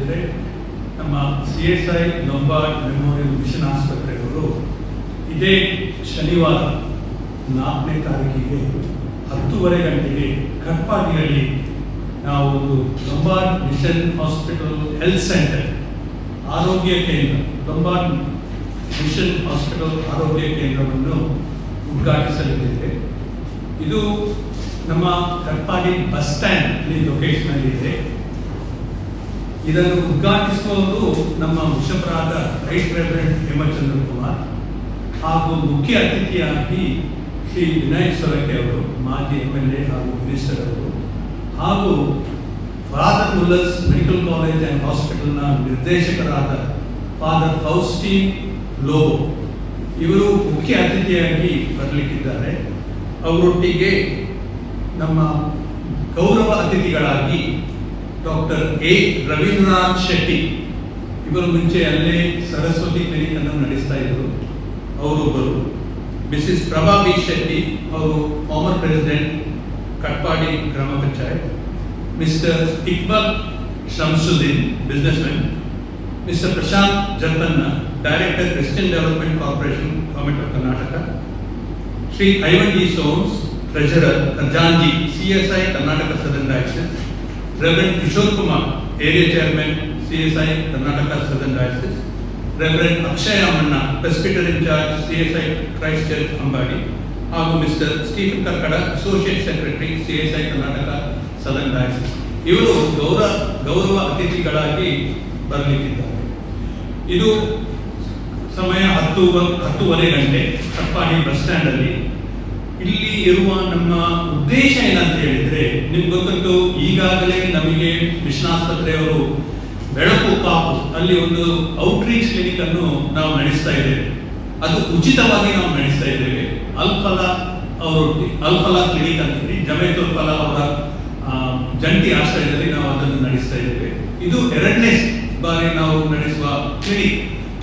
ಹೇಳಿದರೆ ನಮ್ಮ CSI Lombard memorial mission ಆಸ್ಪತ್ರೆಯವರು ಇದೇ ಶನಿವಾರ 4ನೇ ತಾರೀಕಿಗೆ 10:30 ಗಂಟೆಗೆ ಕಟ್ಪಾಡಿಯಲ್ಲಿ ನಾವು ಒಂದು Lombard mission hospital health centre ಆರೋಗ್ಯ ಕೇಂದ್ರ ಲೊಂಬಾರ್ಡ್ ಮಿಷನ್ ಹಾಸ್ಪಿಟಲ್ ಆರೋಗ್ಯ ಕೇಂದ್ರವನ್ನು ಉದ್ಘಾಟಿಸಲಿದ್ದೇವೆ. ಇದು ನಮ್ಮ ಕಟ್ಪಾಡಿ ಬಸ್ ಸ್ಟ್ಯಾಂಡ್ ಲೊಕೇಶನ್ ಇದೆ. ಇದನ್ನು ಉದ್ಘಾಟಿಸುವವರು ನಮ್ಮ ಮುಷಪರಾದ ರೈಟ್ ರೆವರೆಂಡ್ ಹೇಮಚಂದ್ರ ಕುಮಾರ್ ಹಾಗೂ ಮುಖ್ಯ ಅತಿಥಿಯಾಗಿ ಶ್ರೀ ವಿನಾಯಕ್ ಸೊರಕೆ ಅವರು, ಮಾಜಿ MLA ಹಾಗೂ ಮಿನಿಸ್ಟರ್ ಅವರು, ಹಾಗೂ father Muller's medical college and ಹಾಸ್ಪಿಟಲ್ನ ನಿರ್ದೇಶಕರಾದ ಫಾದರ್ ಫೌಸ್ಟೀನ್ ಲೋಬೋ ಇವರು ಮುಖ್ಯ ಅತಿಥಿಯಾಗಿ ಬರಲಿಕ್ಕಿದ್ದಾರೆ. ಅವರೊಟ್ಟಿಗೆ ನಮ್ಮ ಗೌರವ ಅತಿಥಿಗಳಾಗಿ ಡಾಕ್ಟರ್ A. ರವೀಂದ್ರನಾಥ್ ಶೆಟ್ಟಿ, ಇವರು ಮುಂಚೆ ಅಲ್ಲೇ ಸರಸ್ವತಿ ಕ್ಲಿನಿಕ್ ಅನ್ನು ನಡೆಸ್ತಾ ಇದ್ದರು, ಅವರೊಬ್ಬರು. Mrs Prabha B. ಶೆಟ್ಟಿ, ಅವರು ಫಾರ್ಮರ್ ಪ್ರೆಸಿಡೆಂಟ್ ಕಟ್ಪಾಡಿ ಗ್ರಾಮ panchayat. Mister Iqbal Shamsuddin, businessman. Mister Prashanth Jarpanna, director western development corporation, government of Karnataka. Shri Ivan D. Soans, treasurer, ಖಜಾಂಜಿ, CSI Karnataka southern diocese. Reverend Kishore Kumar, area chairman, CSI Karnataka southern diocese. Reverend Akshaya Ammanna, presbyter in charge, CSI Christ church Ambadi, ಹಾಗೂ mister Stephen Karkada, associate secretary, CSI Karnataka southern diocese. ಇವರು ಗೌರವ ಅತಿಥಿಗಳಾಗಿ ಬರಲಿಕ್ಕಿದ್ದಾರೆ. ಇದು ಸಮಯ 10:30 ಗಂಟೆ Katpadi bus stand ಅಲ್ಲಿ. ಇಲ್ಲಿ ಇರುವ ನಮ್ಮ ಉದ್ದೇಶ ಏನಂತ ಹೇಳಿದ್ರೆ, ನಿಮ್ಗೆ ಗೊತ್ತುಂಟು, ಈಗಾಗಲೇ ನಮಗೆ ಮಿಷನ್ ಆಸ್ಪತ್ರೆಯವರು ಬೆಳಕು ಕಾಪು ಅಲ್ಲಿ ಒಂದು ಔಟ್ರೀಚ್ ಕ್ಲಿನಿಕ್ ಅನ್ನು ನಾವು ನಡೆಸ್ತಾ ಇದ್ದೇವೆ. ಅದು ಉಚಿತವಾಗಿ ನಾವು ನಡೆಸ್ತಾ ಇದ್ದೇವೆ. ಅಲ್ಫಲಾ ಕ್ಲಿನಿಕ್ ಅಂತೀವಿ, ಜಮೈತುಲ್ ಫಲಾ ಅವರ ಜಂಟಿ ಆಶ್ರಯದಲ್ಲಿ ನಾವು ಅದನ್ನು ನಡೆಸ್ತಾ ಇದ್ದೇವೆ. ಇದು 2ನೇ ಬಾರಿ ನಾವು ನಡೆಸುವ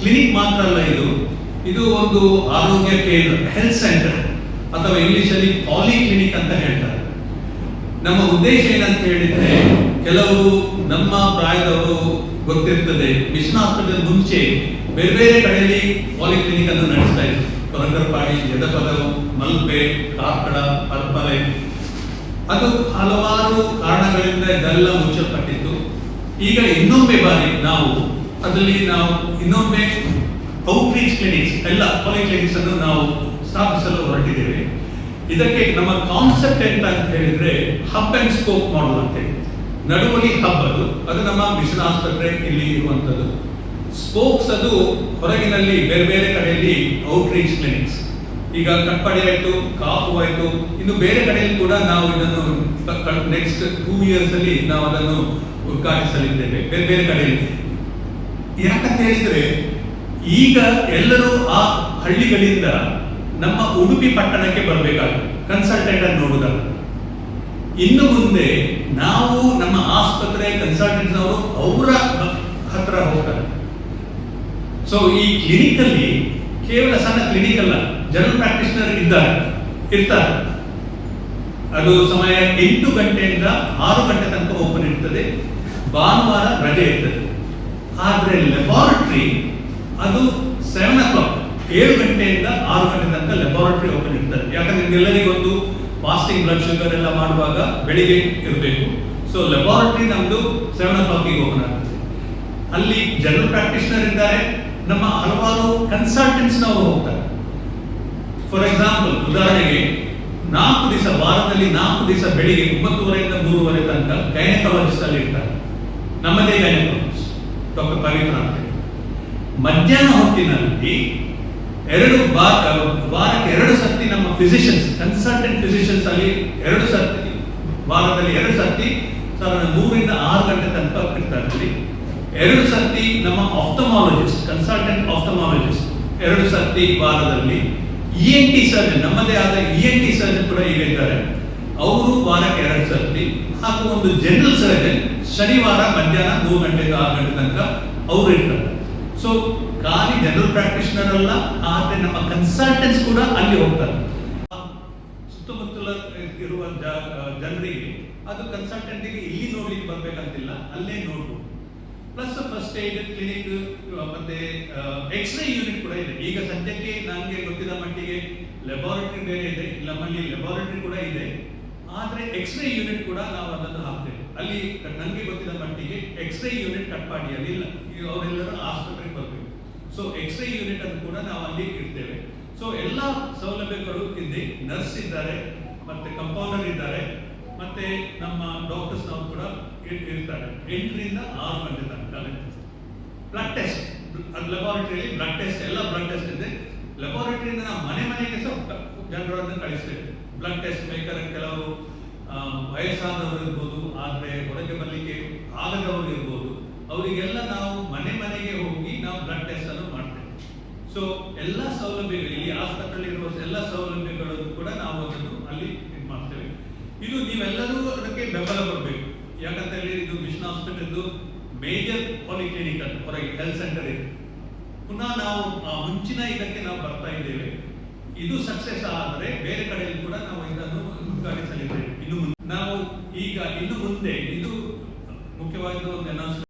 ಕ್ಲಿನಿಕ್ ಮಾತ್ರ ಅಲ್ಲ, ಇದು ಒಂದು ಆರೋಗ್ಯ ಕೇಂದ್ರ, ಹೆಲ್ತ್ ಸೆಂಟರ್, ಅಥವಾ ಇಂಗ್ಲಿಷಲ್ಲಿ ಪಾಲಿಕ್ಲಿನಿಕ್ ಅಂತ ಹೇಳ್ತಾರೆ. ನಮ್ಮ ಉದ್ದೇಶ ಏನಂತ ಹೇಳಿದ್ರೆ, ಕೆಲವರು ನಮ್ಮ ಪ್ರಾಯದವರು ಗೊತ್ತಿರ್ತದೆ, ಮಿಷನ್ ಹಾಸ್ಪಿಟಲ್ ಮುಂಚೆ ಬೇರೆ ಬೇರೆ ಕಡೆಯಲ್ಲಿ ಪಾಲಿಕ್ಲಿನಿಕ್ ಅನ್ನು ನಡೆಸ್ತಾ ಇದ್ರು. ಕೊರಂಗರಪಾಡಿ, ಯದಪದವು, ಮಲ್ಪೆ, ಕಾರ್ಕಳ, ಪರ್ಪಲೆ. ಅದು ಹಲವಾರು ಕಾರಣಗಳಿಂದ ಇದೆಲ್ಲ ಮುಚ್ಚಲ್ಪಟ್ಟಿತ್ತು. ಈಗ ಇನ್ನೊಮ್ಮೆ ಬಾರಿ ನಾವು ಇನ್ನೊಮ್ಮೆ ಔಟ್ರೀಚ್ ಕ್ಲಿನಿಕ್ಸ್, ಎಲ್ಲ ಪಾಲಿಕ್ಲಿನಿಕ್ಸ್ ಅನ್ನು ನಾವು ಸ್ಥಾಪಿಸಲು ಹೊರಟಿದ್ದೇವೆ. ಇದಕ್ಕೆ ನಮ್ಮ ಕಾನ್ಸೆಪ್ಟ್ ಎಂತ ಅಂತ ಹೇಳಿದ್ರೆ, ಹಬ್ ಅಂಡ್ ಸ್ಪೋಕ್ ಮಾಡಲ್ ಅಂತೇಳಿ. ನಡುವಲಿ ಹಬ್ ಅದು ನಮ್ಮ ಮಿಷನ್ ಆಸ್ಪತ್ರೆ ಇಲ್ಲಿ ಇರುವಂಥದ್ದು. ಸ್ಪೋಕ್ಸ್ ಅದು ಹೊರಗಿನಲ್ಲಿ ಬೇರೆ ಬೇರೆ ಕಡೆಯಲ್ಲಿ ಔಟ್ರೀಚ್ ಕ್ಲಿನಿಕ್ಸ್. ಈಗ ಕಟ್ಪಾಡಿ ಆಯಿತು, ಕಾಪು ಆಯಿತು, ಇನ್ನು ಬೇರೆ ಕಡೆಯಲ್ಲಿ ಕೂಡ ನಾವು ಇದನ್ನು ನೆಕ್ಸ್ಟ್ 2 years ಅಲ್ಲಿ ನಾವು ಅದನ್ನು ಉದ್ಘಾಟಿಸಲಿದ್ದೇವೆ ಬೇರೆ ಬೇರೆ ಕಡೆಯಲ್ಲಿ. ಯಾಕಂತ ಹೇಳಿದ್ರೆ, ಈಗ ಎಲ್ಲರೂ ಆ ಹಳ್ಳಿಗಳಿಂದ ನಮ್ಮ ಉಡುಪಿ ಪಟ್ಟಣಕ್ಕೆ ಬರಬೇಕಾಗುತ್ತೆ ಕನ್ಸಲ್ಟೆಂಟ್ ಅನ್ನು ನೋಡುವುದಲ್ಲ. ಇನ್ನು ಮುಂದೆ ನಾವು ನಮ್ಮ ಆಸ್ಪತ್ರೆ ಕನ್ಸಲ್ಟೆಂಟ್ಸ್ ಅವರು ಅವರ ಹತ್ರ ಹೋಗ್ತಾರೆ. ಸೊ ಈ ಕ್ಲಿನಿಕ್ ಅಲ್ಲಿ ಕೇವಲ ಸಣ್ಣ ಕ್ಲಿನಿಕ್ ಅಲ್ಲ, ಜನರಲ್ ಪ್ರಾಕ್ಟೀಷನರ್ ಇರ್ತಾರೆ. ಅದು ಸಮಯ 8 ಗಂಟೆಯಿಂದ 6 ಗಂಟೆ ತನಕ ಓಪನ್ ಇರ್ತದೆ, ಭಾನುವಾರ ರಜೆ ಇರ್ತದೆ. ಆದ್ರೆ ಲ್ಯಾಬಾರೆಟರಿ ಅದು 7 o'clock, 7 ಗಂಟೆಯಿಂದ 6 ಗಂಟೆ ತನಕ ಲ್ಯಾಬಾರೆಟರಿ ಓಪನ್ ಇರ್ತದೆ. ಯಾಕಂದ್ರೆ ನಿಮ್ಗೆಲ್ಲರಿಗೂ ಒಂದು ಫಾಸ್ಟಿಂಗ್ ಬ್ಲಡ್ ಶುಗರ್ ಎಲ್ಲ ಮಾಡುವಾಗ ಬೆಳಿಗ್ಗೆ ಇರಬೇಕು. ಸೊ ಲ್ಯಾಬಾರೆಟರಿ ನಮ್ದು 7 o'clock ಓಪನ್ ಆಗ್ತದೆ. ಅಲ್ಲಿ ಜನರಲ್ ಪ್ರಾಕ್ಟೀಷನರ್ ಇದ್ದಾರೆ, ನಮ್ಮ ಹಲವಾರು ಕನ್ಸಲ್ಟೆಂಟ್ಸ್ ನಾವು ಹೋಗ್ತಾರೆ. ಫಾರ್ ಎಕ್ಸಾಂಪಲ್, ಉದಾಹರಣೆಗೆ 4 ದಿವಸ ವಾರದಲ್ಲಿ 4 ದಿವಸ ಬೆಳಿಗ್ಗೆ 9:30 ಇಂದ 3:30 ತನಕ ಗೈನಕಾಲಜಿಸ್ಟ್ ಅಲ್ಲಿ ಇರ್ತಾರೆ. ನಮ್ಮದೇ ಗೈನಕಾಲಜಿಸ್ಟ್ ಡಾಕ್ಟರ್ ಪವಿತ್ರ ಅಂತ. ಮಧ್ಯಾಹ್ನ ಹೊತ್ತಿನಲ್ಲಿ ವಾರಕ್ಕೆ 2 ಸರ್ತಿ ನಮ್ಮ ಫಿಸಿಷಿಯನ್ಸ್, ಕನ್ಸಲ್ಟೆಂಟ್ ಫಿಸಿಷಿಯನ್ಸ್ ಅಲ್ಲಿ 2 ಸರ್ತಿ, ವಾರದಲ್ಲಿ 2 ಸರ್ತಿ 3 ರಿಂದ 6 ಗಂಟೆ ತನಕ ಇರ್ತಾರೆ. ಅಲ್ಲಿ 2 ಸರ್ತಿ ನಮ್ಮ ಆಫ್ಥಮಾಲಜಿಸ್ಟ್, ಕನ್ಸಲ್ಟೆಂಟ್ ಆಫ್ಥಮಾಲಜಿಸ್ಟ್ 2 ಸರ್ತಿ ವಾರದಲ್ಲಿ. ENT ಸರ್ಜನ್, ನಮ್ಮದೇ ಆದ ENT ಸರ್ಜನ್ ಕೂಡ ಈಗ ಇದ್ದಾರೆ, ಅವರು ವಾರಕ್ಕೆ 2 ಸರ್ತಿ. ಹಾಗೂ ಒಂದು ಜನರಲ್ ಸರ್ಜನ್ ಶನಿವಾರ ಮಧ್ಯಾಹ್ನ 3 ಗಂಟೆಯಿಂದ 6 ಗಂಟೆ ತನಕ ಅವರು ಇರ್ತಾರೆ. ಸೊ ಖಾಲಿ ಜನರಲ್ ಪ್ರಾಕ್ಟೀಷನರ್ ಅಲ್ಲ, ಆದ್ರೆ ನಮ್ಮ ಕನ್ಸಲ್ಟೆಂಟ್ಸ್ ಕೂಡ ಅಲ್ಲಿ ಹೋಗ್ತಾರೆ. ಸುತ್ತಮುತ್ತಲ ಇರುವ ಜನರಿಗೆ ಅದು ಕನ್ಸಲ್ಟೆಂಟ್ಗೆ ಇಲ್ಲಿ ನೋಡ್ಲಿಕ್ಕೆ ಬರ್ಬೇಕಂತಿಲ್ಲ, ಅಲ್ಲೇ ನೋಡ್ಬೋದು. ಪ್ಲಸ್ ಫಸ್ಟ್ ಏಡ್ ಕ್ಲಿನಿಕ್ ಮತ್ತೆ ಎಕ್ಸ್ರೇ ಯೂನಿಟ್ ಕೂಡ ಇದೆ. ಈಗ ಸದ್ಯಕ್ಕೆ ನನಗೆ ಗೊತ್ತಿದ್ದ ಮಟ್ಟಿಗೆ ಲೆಬಾರ್ಟರಿ ಬೇರೆ ಇದೆ, ನಮ್ಮಲ್ಲಿ ಲೆಬಾರ್ಟರಿ ಕೂಡ ಇದೆ, ಆದರೆ ಎಕ್ಸ್ರೇ ಯೂನಿಟ್ ಕೂಡ ನಾವು ಅದನ್ನು ಹಾಕ್ತೇವೆ. ಅಲ್ಲಿ ನನಗೆ ಗೊತ್ತಿದ್ದ ಮಟ್ಟಿಗೆ ಎಕ್ಸ್ರೇ ಯೂನಿಟ್ ಕಟ್ಪಾಡಿಯಲ್ಲಿ ಇಲ್ಲ, ಅವರೆಲ್ಲರೂ ಆಸ್ಪತ್ರೆಗೆ ಬರಬೇಕು. ಸೊ ಎಕ್ಸ್ರೇ ಯೂನಿಟ್ ಅನ್ನು ಕೂಡ ನಾವು ಅಲ್ಲಿ ಇಡ್ತೇವೆ. ಸೊ ಎಲ್ಲ ಸೌಲಭ್ಯಗಳು ಇದೆ. ನರ್ಸ್ ಇದ್ದಾರೆ, ಮತ್ತೆ ಕಂಪೌಂಡರ್ ಇದ್ದಾರೆ, ಮತ್ತೆ ನಮ್ಮ ಡಾಕ್ಟರ್ಸ್ ನಾವು ಕೂಡ ಇರ್ತಾರೆ. 8 ರಿಂದ 6 ಗಂಟೆ ತನಕ. ಬ್ಲಡ್ ಟೆಸ್ಟ್, ಲೆಬಾರ್ಟರಿಯಲ್ಲಿ ಬ್ಲಡ್ ಟೆಸ್ಟ್, ಎಲ್ಲ ಬ್ಲಡ್ ಟೆಸ್ಟ್ ಇದೆ. ಲೆಬಾರ್ಟರಿಯಿಂದ ನಾವು ಮನೆಗೆ ಸಹ ಜನರನ್ನು ಕಳಿಸ್ತೇವೆ. ಬ್ಲಡ್ ಟೆಸ್ಟ್ ಬೇಕಾದ್ರೆ ಕೆಲವರು ವಯಸ್ಸಾದವರು ಇರ್ಬೋದು, ಆದರೆ ಹೊರಗೆ ಬರಲಿಕ್ಕೆ ಆಗದವರು ಇರ್ಬೋದು, ಅವರಿಗೆಲ್ಲ ನಾವು ಮನೆಗೆ ಹೋಗಿ ನಾವು ಬ್ಲಡ್ ಟೆಸ್ಟ್ ಅನ್ನು ಮಾಡ್ತೇವೆ. ಸೊ ಎಲ್ಲ ಸೌಲಭ್ಯಗಳು ಇಲ್ಲಿ ಆಸ್ಪತ್ರೆಯಲ್ಲಿ ಇರುವ ಎಲ್ಲ ಸೌಲಭ್ಯಗಳನ್ನು ಕೂಡ ನಾವು ಅದನ್ನು ಅಲ್ಲಿ ಇದು ಮಾಡ್ತೇವೆ. ಇದು ನೀವೆಲ್ಲರೂ ಅದಕ್ಕೆ ಬೆಂಬಲ ಕೊಡಬೇಕು. ಯಾಕಂತ ಹೇಳಿ ಇದು ಮಿಷನ್ ಹಾಸ್ಪಿಟಲ್ ಮೇಜರ್ ಪಾಲಿಕ್ಲಿನಿಕ್ ಅಂತ ಹೊರಗೆ ಹೆಲ್ತ್ ಸೆಂಟರ್ ಇದೆ. ಪುನಃ ನಾವು ಮುಂಚಿನ ಇದಕ್ಕೆ ನಾವು ಬರ್ತಾ ಇದ್ದೇವೆ. ಇದು ಸಕ್ಸಸ್ ಆದರೆ ಬೇರೆ ಕಡೆಯಲ್ಲಿ ಕೂಡ ನಾವು ಇದನ್ನು ಉದ್ಘಾಟಿಸಲಿದ್ದೇವೆ. ಇನ್ನು ನಾವು ಈಗ ಇನ್ನು ಮುಂದೆ ಇದು ಮುಖ್ಯವಾದ ಒಂದು ಅನೌನ್ಸ್ಮೆಂಟ್